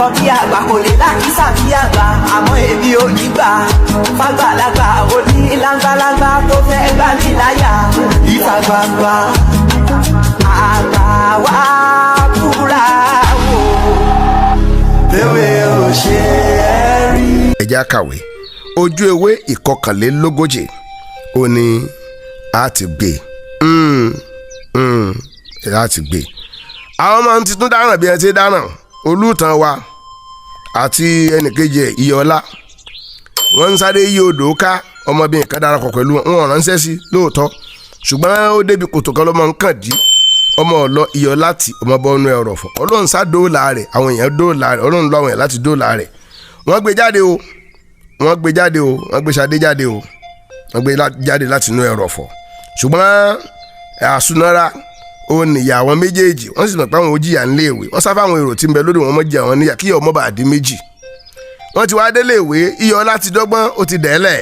fọ bí àgbà kò lè lákìsà bí àgbà àmọ́ èmi ò ní gbà fàgbàlagbà òní lágbàlagbà tó fẹ́ gbà mí láyà ìta gbangba àgbà wa búra wò léwé ò ṣe é rí. ẹ jẹ́ àkàwé ojú ewé ìkọkànlélógójì ó ní a ti gbé a ti gbé àwọn ọmọ ti tún dáràn bí ẹ ti dáràn olùtàn wa àti ẹnìkejì Iyọlá wọ́n ń sáré yí odò ká ọmọbìnrin kan darapọ̀ pẹ̀lú wọn ránṣẹ́ sí lóòótọ́ ṣùgbọ́n ó débi kòtò kan lọ́mọ nǹkan dí ọmọ ọ̀lọ́ Iyọlá tí ọmọ bọ́ọ̀nù ẹ̀rọ̀ fún ọlọ́run sá dóòlà rẹ̀ àwọn èèyàn dóòlà rẹ̀ ọlọ́run lọ àwọn èèyàn láti dóòlà rẹ̀ wọ́n gbé jáde o wọ́n gbé Ṣadé jáde o wọ́n gbé jáde láti inú ẹ̀rọ̀ fún ṣùgbọ́n àsunara ó níyà àwọn méjèèjì wọ́n sì mọ̀ pé àwọn òjìyà ń léèwé wọ́n sáfà àwọn èrò tí ń bẹ lórí wọn mọ́ jẹ́ àwọn níyà kí ọmọ bá dín méjì wọ́n ti wá délé ìwé Iyọlá ti dọ́gbọ́n ó ti dẹ́lẹ̀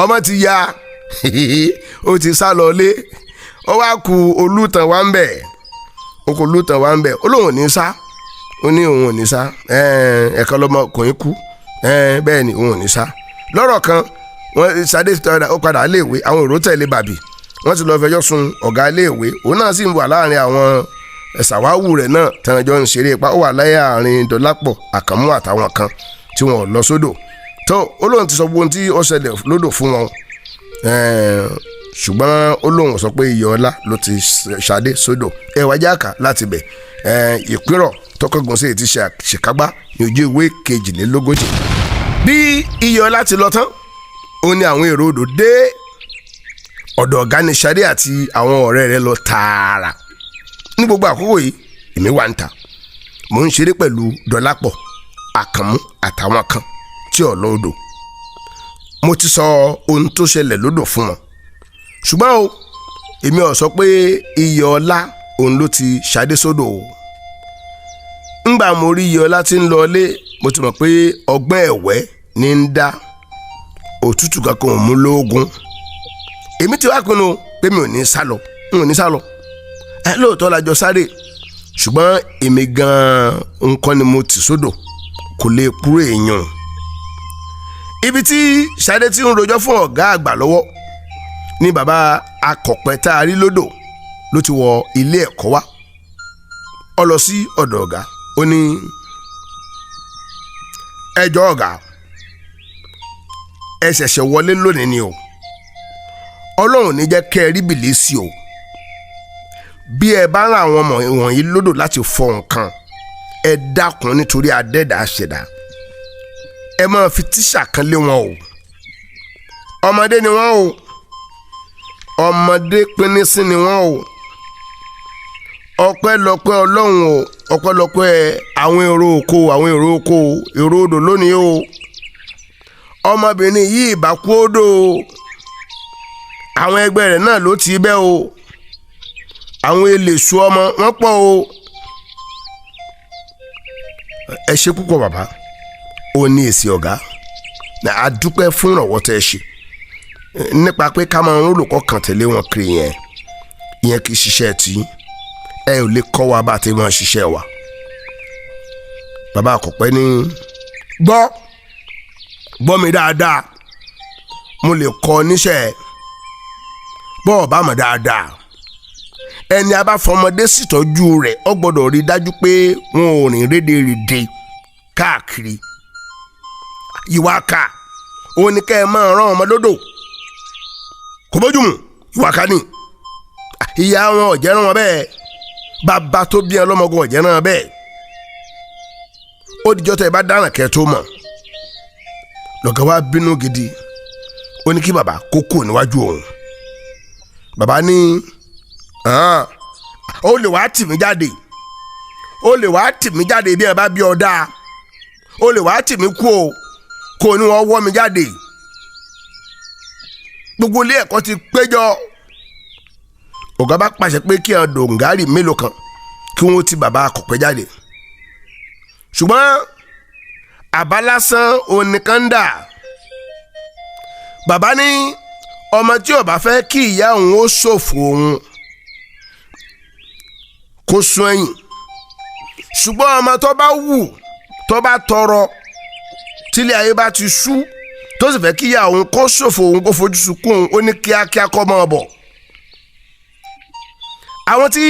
ọmọ ti ya ó ti sá lọ lé ó wá ku olùtàn wa ń bẹ̀ ó kò olùtàn wa ń bẹ̀ ó lóun ò ní sá ó ní òun ò ní sá ẹ̀kan lọmọkùnrin kú bẹ́ẹ̀ ni òun ò ní sá lọ́rọ̀ kan wọ́n Ṣadé ó padà léèwé àwọn èrò tẹ̀lé bàbí wọ́n ti lọ fẹjọ́ sun ọ̀gá iléèwé òun náà sì ń wà láàrin àwọn ẹ̀sàwáwù rẹ̀ náà tẹ̀rànjọ́ ń ṣeré ipa ó wà láàrin Dọlápọ̀ Àkànmú àtàwọn kan tí wọ́n lọ sódò tó ó lóun ti sọ gbogbo ohun tí ó ṣẹlẹ̀ lódò fún wọn ṣùgbọ́n ó lóun sọ pé Iyọlá ló ti Ṣadé sódò ẹwà jáàkà láti bẹ̀ ìpírọ̀ tọkọgùn sí ti ṣèkágbá ní ojú ìwé 22 bí Iyọlá ti lọ tán ó ní àwọn èrò odò dé ọ̀dọ̀ ọ̀gá ni Ṣadé àti àwọn ọ̀rẹ́ rẹ̀ lọ tààrà ní gbogbo àkókò yìí èmi wà ń ta mò ń ṣeré pẹ̀lú Dọlápọ̀ Àkànmú àtàwọn kan tí ò lọ odò mo ti sọ ohun tó ṣẹlẹ̀ lódò fún wọn ṣùgbọ́n o èmi ò sọ pé Iyọlá òun ló ti Ṣadé sódò o ńgbà mo rí Iyọlá tí ń lọ ilé mo ti mọ̀ pé ọgbọ́n ẹ̀wẹ́ ní ń dá òtútù kankan ò mú lóògùn èmi ti wá pinnu pé mi ò ní sálọ lóòótọ́ la jọ sáré ṣùgbọ́n èmi gan-an nǹkan ni mo ti sódò kò lè kúrò èèyàn ibi tí Ṣadé ti ń rojọ́ fún ọ̀gá àgbà lọ́wọ́ ní bàbá akọ̀pẹ́ tá a rí lódò ló ti wọ ilé ẹ̀kọ́ wá ó lọ sí ọ̀dọ̀ ọ̀gá ó ní ẹjọ́ ọ̀gá ẹ ṣẹ̀ṣẹ̀ wọlé lónìí ni o ọlọ́run ní jẹ́ kẹ́ ẹ rí bìlísì o bí ẹ bá rán àwọn ọmọ wọ̀nyí lódò láti fọ nǹkan ẹ dákun nítorí adẹ́dà ṣẹ̀dá ẹ máa fi tíṣà kan lé wọn o ọmọdé ni wọn o ọmọdé pínísí ni wọn o ọpẹ́lọpẹ́ ọlọ́run o ọpẹ́lọpẹ́ àwọn èrò oko èrò odò lónìí o ọmọbìnrin yìí bá kú odò àwọn ẹgbẹ́ rẹ̀ náà ló ti bẹ́ o àwọn eléṣù ọmọ wọn pọ̀ o ẹ ṣe púpọ̀ bàbá ó ní èsì ọ̀gá a dúpẹ́ fún ìrànwọ́ tẹ́ ẹ ṣe nípa pé ká máa ń olùkọ́ kan tẹ̀lé wọn kiri yẹn kì í ṣiṣẹ́ tí ẹ ò lè kọ́ wa bá a ti máa ṣiṣẹ́ wa bàbá àkọ́pẹ́ ní gbọ́ mi dáadáa mo lè kọ́ níṣẹ́ bọ́ ọ̀bá mọ̀ dáadáa ẹni a bá fọmọdé ṣètọ́jú rẹ̀ ó gbọ́dọ̀ rí dájú pé wọn ò rìn rédèrèdè káàkiri ìwà ká òun ni kẹ́ ẹ máa rán ọmọ lódò kò bójúmu ìwà ká ní ìyá wọn ọ̀jẹ̀ rán wọn bẹ́ẹ̀ bàbá tó bí ẹ lọ́mọgún ọ̀jẹ̀ rán wọn bẹ́ẹ̀ ó dìjọ́ tẹ́ ẹ bá dáràn kẹ́ ẹ tó mọ̀ lọ́gà wa bínú gidi ó ní kí bàbá kó kúrò níwájú òun bàbá ní ó lè wá tì mí jáde bí ẹ bá bí ọ dáa ó lè wá tì mí kú o kò ní wọ́n wọ́ mi jáde gbogbo ilé ẹ̀kọ́ ti péjọ ọ̀gá bá pàṣẹ pé kí ẹ dòǹgárì mélòó kan kí wọ́n ti bàbá akọ̀pẹ́ jáde ṣùgbọ́n àbá lásán onìkan dà bàbá ní ọmọ tí ó bá fẹ́ kí ìyá òun ó ṣòfò òun kó sún ẹ̀yìn ṣùgbọ́n ọmọ tó bá wù tó bá tọrọ tílé ayé bá ti sú tó sì fẹ́ kíyà òun kó ṣòfò òun kó fojú sunkún òun ó ní kíákíá kọ́ mọ́ ọ bọ̀. àwọn tí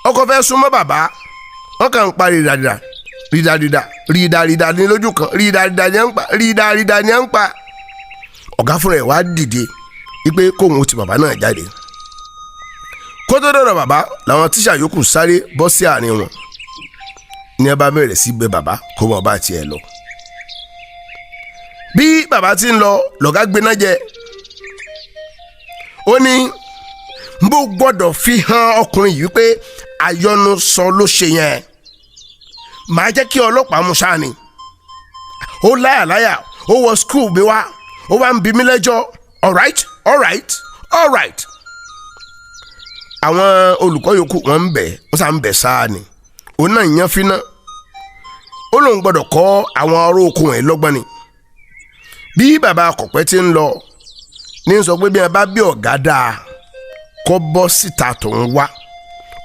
ọkọ fẹ́ súnmọ́ bàbá wọn kàn ń pa rídàrídà ní lójú kan rídàrídà ní à ń pa. ọ̀gá fúnra ẹ̀ wá dìde wípé kóun ti bàbá náà jáde. kó tó dọ̀dọ̀ bàbá làwọn tíṣà yòókù sáré bọ́ sí àárín wọn ní ẹ bá bẹ̀rẹ̀ sí bẹ̀ bàbá kó mọ̀ bá tiẹ̀ lọ. bí bàbá ti ń lọ lọ̀gá gbéná jẹ ó ní bó gbọ́dọ̀ fi hàn ọkùnrin yìí pé àyọnusọ ló ṣe yẹn màá jẹ́ kí ọlọ́pàá mú sáà ni. ó láyàláyà ó wọ skul bí wá ó wá ń bi mí lẹ́jọ́ all right. àwọn olùkọ́ yòókù wọ́n ń bẹ̀ wọ́n sá ń bẹ̀ sáà ni òun náà yan fínà ó lóun gbọ́dọ̀ kọ́ àwọn ọ̀rọ̀ okùn ẹ̀ lọ́gbọ́n ni. bí bàbá akọ̀pẹ́ ti ń lọ ní sọ pé bí ẹ bá bí ọ̀gá dáa kọ́ bọ́ síta tòun wá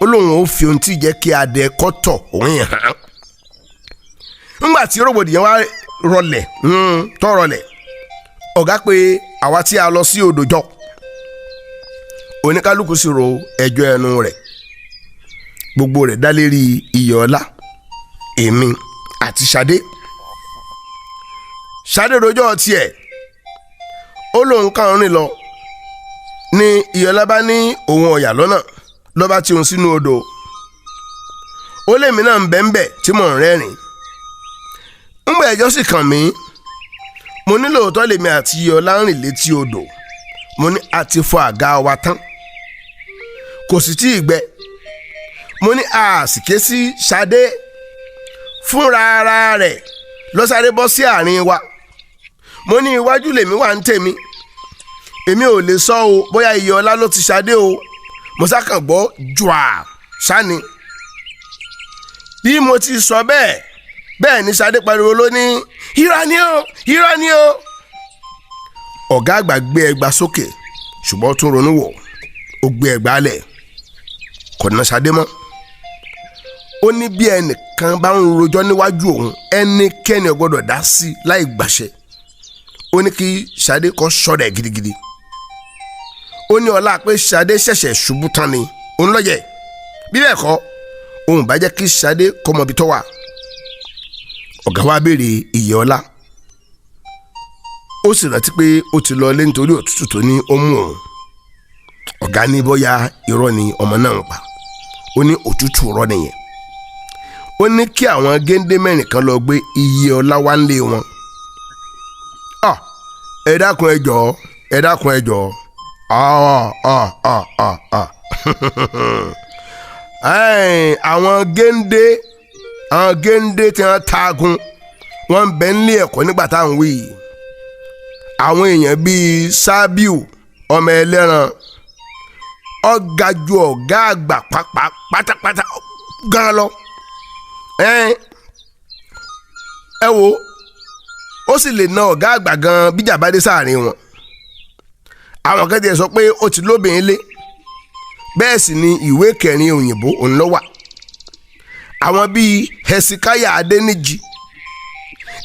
ó lóun ó fi ohun tí jẹ́ kí adé kọ́ tọ̀ òun yẹn hàn. ńgbà tí rògbòdìyàn wá rọlẹ̀ tó rọlẹ̀ ọ̀gá pé àwa tí a lọ sí odò jọ oníkálukú sì ro ẹjọ́ ẹnu rẹ̀ gbogbo rẹ̀ dá lérí Iyọ̀ọ́lá èmi àti Ṣadé rojọ́ tiẹ̀ ó lóun kàn rìn lọ ní Iyọ̀ọ́lá bá ní òun ọ̀yà lọ́nà lọ́ba tí òun sínú odò ó lèmi náà ń bẹ́ńbẹ́ tí mò ń rẹ́rìn ńgbà ẹjọ́ sì kàn mí mo ní lóòótọ́ lèmi àti Iyọ̀ọ́lá ń rìn létí odò mo ní a ti fọ àga wa tán kò sì tí ì gbẹ mo ní a sì ké sí Ṣadé fúnra ara rẹ̀ lọ sáré bọ́ sí àárín wa mo ní iwájú lèmi wà ń tèmi èmi ò lè sọ o bóyá Iyọ̀ọ́lá ló ti Ṣadé o mo sákàn gbọ́ jùà sani bí mo ti sọ bẹ́ẹ̀ ni Ṣadé pariwo ló ní irọ́ ni o. ọ̀gá àgbà gbé ẹgbà sókè ṣùgbọ́n tún ronú wò ó gbé ẹgbà lẹ̀ kò ná Ṣadé mọ́. ó ní bí ẹnìkan bá ń rojọ́ níwájú òun ẹnikẹ́ni ò gbọ́dọ̀ dá sí láì gbàṣẹ. ó ní kí Ṣadé kó ṣọ́rẹ̀ gidigidi. ó ní ọlá pé Ṣadé ṣẹ̀ṣẹ̀ ṣubú tán ni òun lọ́yẹ̀ bí bẹ́ẹ̀ kọ́ òun bá jẹ́ kí Ṣadé kó mọ ibi tó wà. ọ̀gá wa béèrè Iyọ̀ọ́lá ó sì rántí pé ó ti lọ lé nítorí òtútù tó ní ó mú òun. ọ̀gá ní bóyá irọ́ ni ọmọ náà ń pa ó ní òtútù rọ́ nìyẹn. ó ní kí àwọn géńdé mẹ́rin kan lọ gbé Iyọ̀ọ́lá wá nílé wọn. ẹ dákun ẹ jọ̀ọ́ àwọn géńdé tí wọ́n taagun wọ́n ń bẹ nílé ẹ̀kọ́ nígbà táwọn wí àwọn èèyàn bíi Sábíù ọmọ ẹlẹ́ran ọ̀gá ju ọ̀gá àgbà pátápátá gan lọ ẹ wo ó sì lè na ọ̀gá àgbà gan bíjà bá dé sáàrin wọn. àwọn kan tiẹ̀ sọ pé ó ti lóbìnrin lé bẹ́ẹ̀ sì ni ìwé kẹrin òyìnbó òun ló wà. àwọn bíi Hezekiah Adeniyi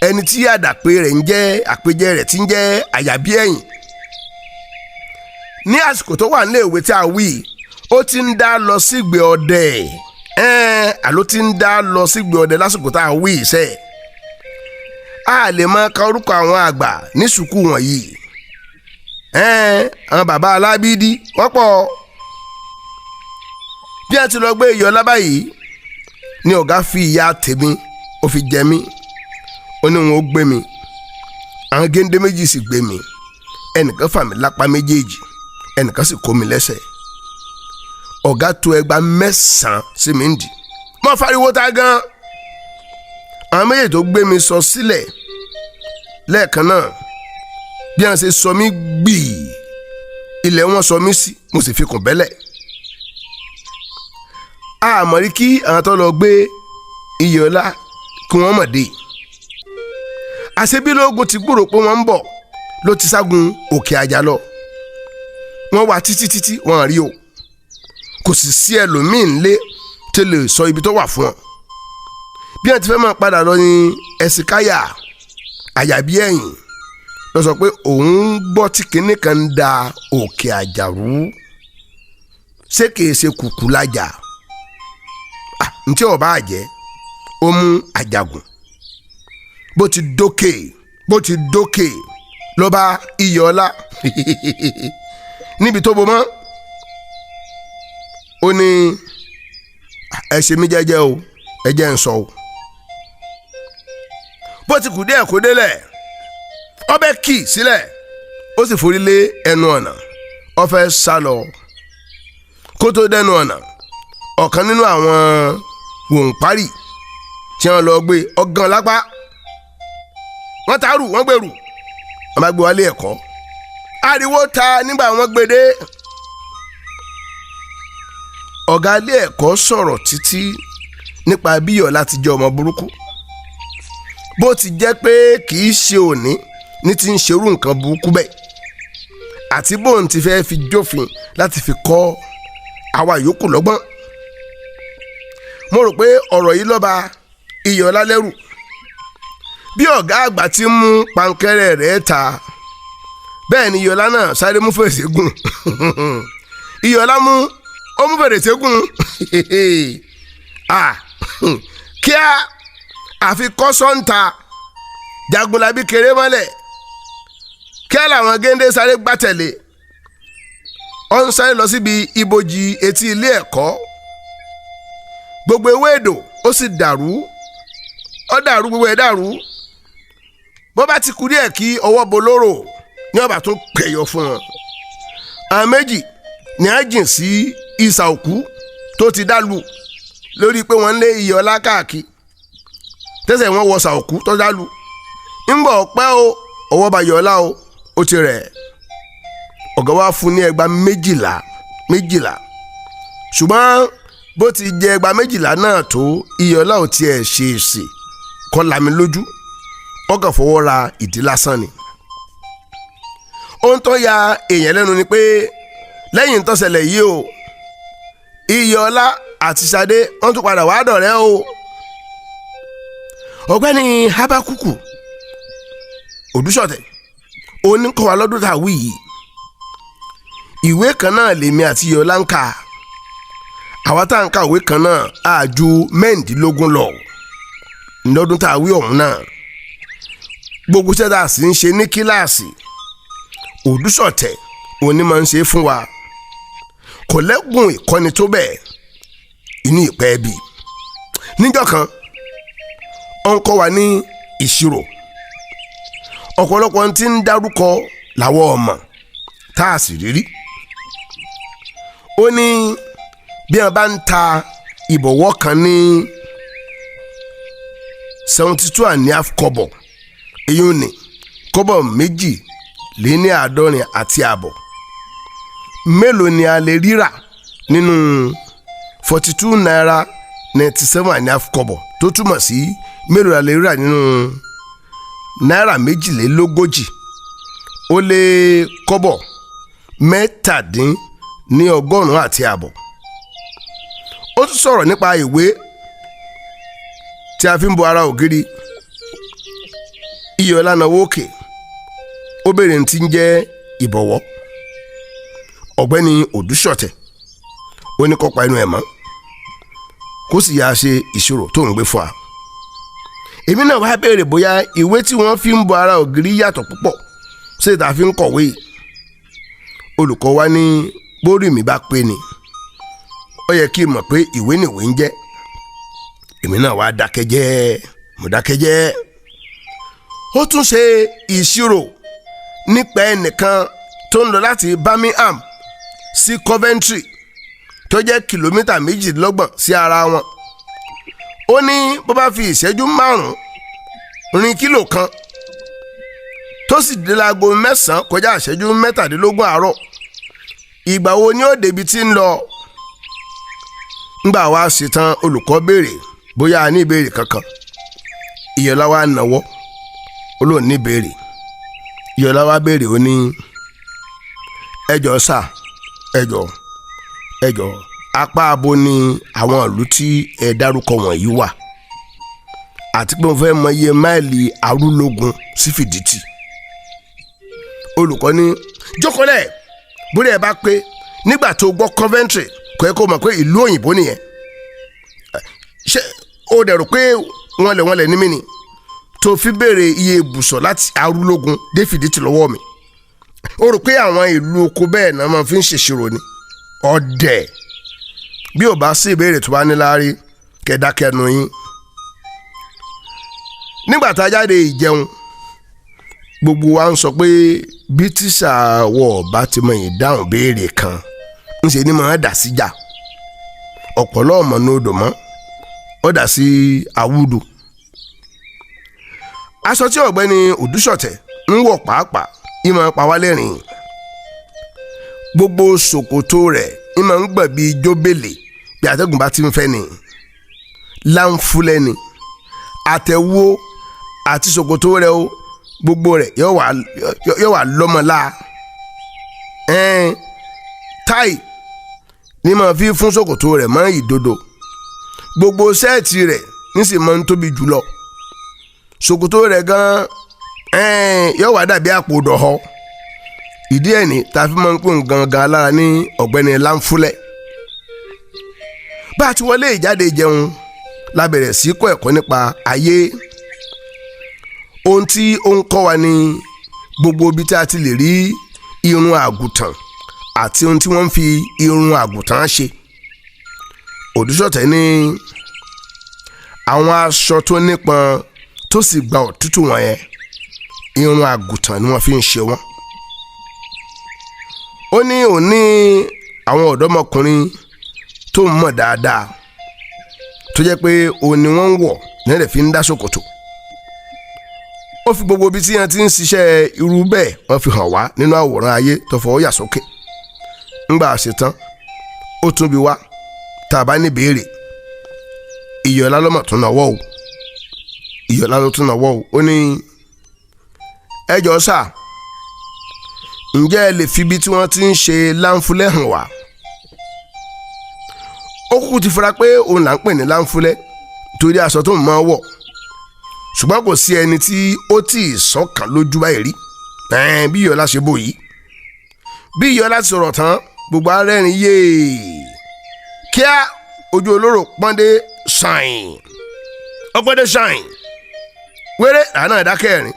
ẹni tí àdàpé rẹ̀ ń jẹ́ àpèjẹ rẹ̀ tí ń jẹ́ àyàbí ẹ̀yìn. ní àsìkò tó wà nílé ìwé tí a wí ó ti ń dá lọ sígbè ọdẹ àló ti ń dá lọ sígbè ọdẹ lásìkò tá a wí iṣẹ́ a lè máa ka orúkọ àwọn àgbà ní sùkú wọ̀nyí àwọn bàbá alábídí wọ́n pọ̀. bí a ti lọ gbé Iyọ̀ọ́lá báyìí ni ọ̀gá fi ìyà tèmi ó fi jẹ mí ó ní wọn ó gbé mi àwọn géńdé méjì sì gbé mi ẹnìkan fà mí lápá méjèèjì ẹnìkan sì kó mi lẹ́sẹ̀. ọ̀gá tó ẹgbà 9 sí mi ń dì mọ́ fariwo ta gan. àwọn méjèèjì tó gbé mi sọ sílẹ̀ lẹ́ẹ̀kan náà bí wọ́n ṣe sọ mí gbìí ilẹ̀ wọn sọ mí sí mo sì fi kùn bẹ́lẹ̀. àmọ́ rí kí àwọn tó lọ gbé Iyọ̀ọ́lá kí wọ́n mọ̀ dé. àṣebílógún ti gbúrò pé wọ́n ń bọ̀ ló ti ságun òkè àjà lọ. wọ́n wá títí wọ́n rí o kò sì sí ẹlòmíín lé tó lè sọ ibi tó wà fún wọn. bí wọ́n ti fẹ́ máa padà lọ ní ẹ̀sìnkáyà àyàbí ẹ̀yìn lọ sọ pé òun gbọ́ tí kinní kan ń da òkè àjàrú ṣé kìí ṣe Kukulaja ntí ọba àjẹ́ ó mú àjàgùn bó ti dókè lọ́ba iyọ̀ọ́lá níbi tó bo mọ́ ó ní ẹ ṣe mí jẹ́jẹ́ o ẹ jẹ́ ń sọ o bó ti kù díẹ̀ kó délẹ̀ ọbẹ̀ kì í sílẹ̀ ó sì forí lé ẹnu ọ̀nà ó fẹ́ sá lọ kó tó dẹnu ọ̀nà ọ̀kan nínú àwọn wòǹparì tí wọ́n lọ gbé ọgán lápá wọ́n taarù wọ́n gbèrú wọ́n bá gbé wálé ẹ̀kọ́ ariwo ta nígbà wọ́n gbé dé ọ̀gá ilé ẹ̀kọ́ sọ̀rọ̀ títí nípa bí Ìyọ̀lá ti jẹ́ ọmọ burúkú bó ti jẹ́ pé kì í ṣe òní ní ti ń ṣerú nǹkan burúkú bẹ́ẹ̀ àti bóun ti fẹ́ fi jófin láti fi kọ́ àwa yòókù lọ́gbọ́n mo rò pé ọ̀rọ̀ yìí ló bà Ìyọ̀lá lẹ́rù bí ọ̀gá àgbà ti mú pankẹ́rẹ́ rẹ̀ ta bẹ́ẹ̀ ni Ìyọ̀lá náà sáré mú fèrèsé gùn Ìyọ̀lá mú fèrèsé gùn kíá àfi kọ́sọ́ǹta Jagunlabi kéré mọ́lẹ̀ kíá làwọn géńdé sáré gbátẹ̀lé ó ń sáré lọ síbi ibojì etí ilé ẹ̀kọ́ gbogbo ewé èdò ó sì dàrú gbogbo ẹ̀ dàrú bó bá ti kú díẹ̀ kí ọwọ́ bolóró ní ọba tún pẹ̀yọ fún wọn àwọn méjì ní á jìn sí ìsà òkú tó ti dàlù lórí pé wọ́n lé Ìyọ̀lá káàkiri tẹ́sẹ̀ wọ́n wọ sà òkú tó dàlù ńgbọ̀ pẹ́ o ọwọ́ bá Ìyọ̀lá o ó ti rẹ̀ ọ̀gá wa fún ní ẹgbàá méjìlá ṣùgbọ́n bó ti jẹ ẹgbàá méjìlá náà tó Ìyọ̀lá ò tiẹ̀ ṣe èsì kọ́ lami lójú ọkàn fọwọ́ ra ìdí lásán ni ohun tó ya èèyàn lẹ́nu ni pé lẹ́yìn tó ṣẹlẹ̀ yìí o Ìyọ̀lá àti Ṣadé wọ́n tún padà wá dọ̀rẹ́ o ọ̀gbẹ́ni Habakuku Odúṣọ̀tẹ̀ oníkọ̀wá lọ́dún tá a wí yìí ìwé kan náà lèmi àti Ìyọ̀lá ń kà àwa tá à ń ka ìwé kan náà á ju mẹ́ǹdínlógún lọ lọ́dún tá a wí ọ̀hún náà gbogbo iṣẹ́ tá a sì ń ṣe ní kíláàsì Odúṣọ̀tẹ̀ òní máa ń ṣe fún wa kò lẹ́gùn ìkọ́ni tó bẹ́ẹ̀ inú ìpẹ́ bí níjọ́ kan ó ń kọ́ wa ní ìṣirò ọ̀pọ̀lọpọ̀ tí ń dárúkọ làwọn ọmọ tá a sì rírí ó ní bí wọn bá ń ta ìbọ̀wọ́ kan ní 72.5 kọ́bọ̀ èyí ò ní kọ́bọ̀ 2.50 mélòó ni a lè rírà nínú 42 naira 97.5 kọ́bọ̀ tó túmọ̀ sí mélòó la lè rírà nínú náírà 42 ó lé kọ́bọ̀ 97.50. ó tún sọ̀rọ̀ nípa ìwé tí a fi ń bo ara ògiri Ìyọ̀lá náwó òkè ó béèrè ní ti ń jẹ́ ìbọ̀wọ́ ọ̀gbẹ́ni Odúṣọ̀tẹ̀ ó ní kó pa inú ẹ̀ mọ́ kó sì yáa ṣe ìṣirò tó ń gbé fún wa èmi náà wá béèrè bóyá ìwé tí wọ́n fi ń bo ara ògiri yàtọ̀ púpọ̀ sí ìta fi ń kọ̀wé olùkọ́ wa ní bórí mi bá pé ni ó yẹ kí n mọ̀ pé ìwé nìwé ń jẹ́ èmi náà wá mo dákẹ́jẹ́ ó tún ṣe ìṣirò nípa ẹnìkan tó ń lọ láti Birmingham sí Coventry tó jẹ́ kìlómítà 22 sí ara wọn ó ní bó bá fi ìṣẹ́jú 5 rin kílò kan tó sì dé láago 9 kọjá ìṣẹ́jú 17 àárọ̀ ìgbà wo ni ó débi tí ń lọ ńgbà wá ṣetán olùkọ́ béèrè bóyá a ní ìbéèrè kankan Ìyọ̀lá wa náwó ó lóun ní ìbéèrè Ìyọ̀lá wa béèrè ó ní ẹjọ́ sà ẹjọ́ apá abo ni àwọn ìlú tí ẹ dárúkọ wọ̀nyí wà àti pé mo fẹ́ mọ iye máìlì Arúlógún sí Fìdítì. Olùkọ́ ní jókòólẹ̀ bórí ẹ̀ bá pé nígbà tó gbọ́ Coventry kò yẹ kó mọ̀ pé ìlú òyìnbó nìyẹn. Ṣé o dẹ̀ rò pé wọ́n lẹ̀ ní mí ni tó fi béèrè iye ibùsọ̀ láti Arúlógún dé Fìdítì lọ́wọ́ mi? O rò pé àwọn ìlú oko bẹ́ẹ̀ náà máa fi ń ṣèṣirò ni? Ọ̀dẹ̀ bí ò bá sí ìbéèrè tó bá níláárí kẹdákẹnu yín. Nígbà tá a jáde ìjẹun gbogbo wa ń sọ pé bí tíṣà wọ̀ bá ti mọ ìdáhùn béèrè kan ńṣe ni máa dà síjà. Ọ̀pọ̀lọ́ ọmọ ní odò mọ́ ó dà sí awúdù. Aṣọ tí ọ̀gbẹ́ni Òdúṣọ̀tẹ̀ ń wọ̀ pàápàá ìmọ̀ pa wá lẹ́rìn. Gbogbo ṣòkòtò rẹ̀ ìmọ̀ ń gbọ̀n bíi jóbélé bí atẹ́gùn bá ti ń fẹ́ ni. Láǹfúlẹ́ ni àtẹ̀wò àti ṣòkòtò rẹ̀ o gbogbo rẹ̀ yóò wà lọ́mọlá. Táì ní máa fi fún ṣòkòtò rẹ̀ mọ́ ìdodo. Gbogbo sẹ́ẹ̀tì rẹ̀ ní sì máa ń tóbi jùlọ. Ṣòkòtò rẹ̀ gan-an yóò wá dàbí àpò dọ̀họ́. Ìdí ẹ̀ ní ta fi máa ń pè gangan lára ní ọ̀gbẹ́ni Láǹfúlẹ̀. Bá a ti wọlé ìjáde jẹun la bẹ̀rẹ̀ sí kọ́ ẹ̀kọ́ nípa ayé. Ohun tí ó ń kọ́ wa ní gbogbo ibi tí a ti lè rí irun àgùntàn àti ohun tí wọ́n ń fi irun àgùntàn ṣe. Òdúṣọ̀tẹ̀ ní àwọn aṣọ tó nípọn tó sì gba òtútù wọ̀nyẹn irun àgùntàn ni wọ́n fi ń ṣe wọ́n. Ó ní òní àwọn ọ̀dọ́mọkùnrin tó ń mọ̀ dáadáa tó jẹ́ pé òun ni wọ́n ń wọ̀ nílẹ̀ fi ń dá ṣòkòtò. Ó fi gbogbo ibi tí wọ́n ti ń ṣiṣẹ́ irú bẹ́ẹ̀ wọ́n fi hàn wá nínú àwòrán ayé tó fọwọ́ yà sókè. Ńgbà ṣetán ó tún bi wá tá a bá ní béèrè. Ìyọ̀lá lọ́mọ̀ tún náwó o. Ìyọ̀lá ló tún náwó o. Ó ní ẹ jọ̀ọ́ sà ǹjẹ́ ẹ lè fi ibi tí wọ́n ti ń ṣe Láǹfúlẹ̀ hàn wá? Ó kúkú ti fura pé òun là ń pè ní Láǹfúlẹ̀ torí aṣọ tó ń máa wọ̀, ṣùgbọ́n kò sí ẹni tí ó tì í sọ́kàn lójú báyìí rí. Bí Ìyọ̀lá ṣe bò yìí. Bí Ìyọ̀lá ti sọ̀rọ̀ tán gbogbo arẹ́rìn yéè. Kíá ojú olóró pọ́ndé ṣàìn. Ọpọ́ndé ṣàìn. Wéré àná ìdákẹ́rin.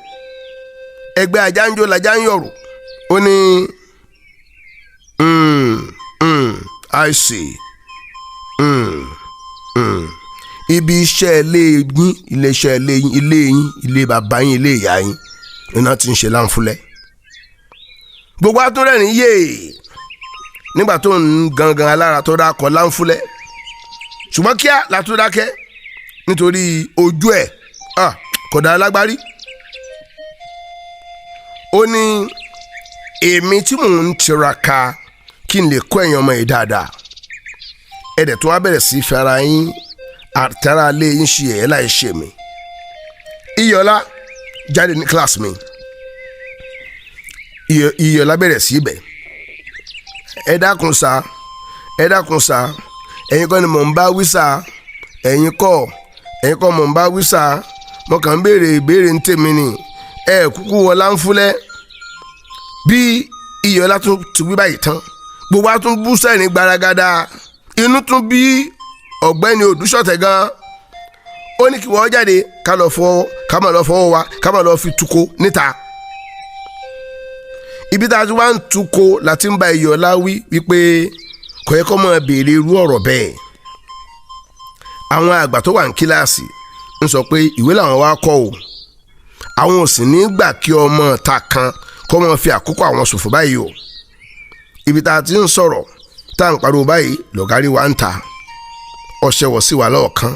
Ẹgbẹ́ ajá ń jó lajá ń yọ̀rù. Ó ní I see. Ibi iṣẹ́ ilé yín, ilé iṣẹ́ ilé yín, ilé yín, ilé bàbá yín, ilé ìyá yín iná ti ń ṣe Láǹfúlẹ̀. Gbogbo atúnrẹ́rìn yéè nígbà tó ń gangan alára tó dákọ̀ Láǹfúlẹ̀, ṣùgbọ́n kíá látún dákẹ́ nítorí ojú ẹ̀ kò dá lágbárí. Ó ní èmi tí mò ń tiraka kí n lè kọ́ ẹ̀yin ọmọ yìí dáadáa ẹ̀dẹ̀ tó wá bẹ̀rẹ̀ sí fara yín àtàrà lé yín ṣe ẹ̀yẹ́ láì ṣe mi. Ìyọ̀lá jáde ní kíláàsì mi. Ìyọ̀lá bẹ̀rẹ̀ sí ibẹ̀. Ẹ dákun sá ẹ̀yin kọ́ ni mò ń bá wí sá, ẹ̀yin kọ́ mò ń bá wí sá, mo kàn ń béèrè ìbéèrè ń tèmi ni ẹ kúkú wọ Láǹfúlẹ̀. Bí Ìyọ̀lá tún ti wí báyìí tán gbogbo a tún bú sẹ́ni gbaragada. Inú tún bí ọ̀gbẹ́ni Òdúṣọ̀tẹ̀ gan. Ó ní kí wọ́n jáde ká máa lọ fọwọ́ wa ká máa lọ fi tuko níta. Ibi tá a ti wá ń tuko láti ń ba Ìyọ̀lá wípé kò yẹ kó máa béèrè irú ọ̀rọ̀ bẹ́ẹ̀. Àwọn àgbà tó wà ní kíláàsì ń sọ pé ìwé làwọn wá kọ́ o, àwọn ò sì ní gbà kí ọmọ ta kan kó máa fi àkókò àwọn ṣòfò báyìí o. Ibi tá a ti ń sọ̀rọ̀ tá à ń pariwo báyìí lọ̀gárí wa ń ta. Ọ̀ṣẹ́wọ̀ sí wa lọ́ọ̀kan.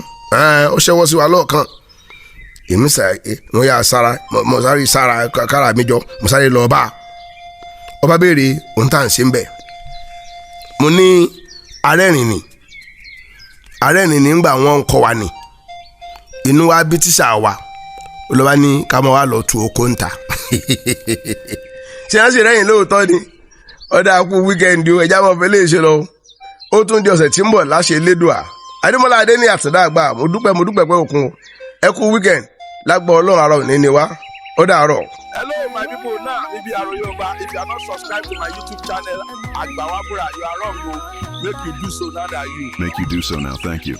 Èmi mo yà sára mo sáré sára kára mi jọ mo sáré lọ bá ọba béèrè ohun tá à ń ṣe ń bẹ̀. Mo ní arẹ́rìn ni ńgbà wọn ń kọ́ wa ni. Inú wa bí tíṣà wa olùwà ní ká máa wá lọ tu oko ń ta. Ṣé wọ́n ṣe rẹ́yìn lóòótọ́ ni? Ọ̀dà kú wíkẹ́ndì o ẹja mọ̀ fẹ́ lè ṣe lọ. Ó tún di ọ̀sẹ̀ tí ń bọ̀ láṣẹ Elédùà. Ademola Adeniyi àtẹ̀dá àgbà mo dúpẹ́ pé òkun ẹ kú weekend lágbọ́ ọlọ́run àárọ̀ òní ni wá ó dàárọ̀. Hello, my people. Now, if you are Aroyeoba, if you are not subscribed to my YouTube channel, AGBAWABURA, you are wrong. Go. Make you do so now that you. Make you do so now. Thank you.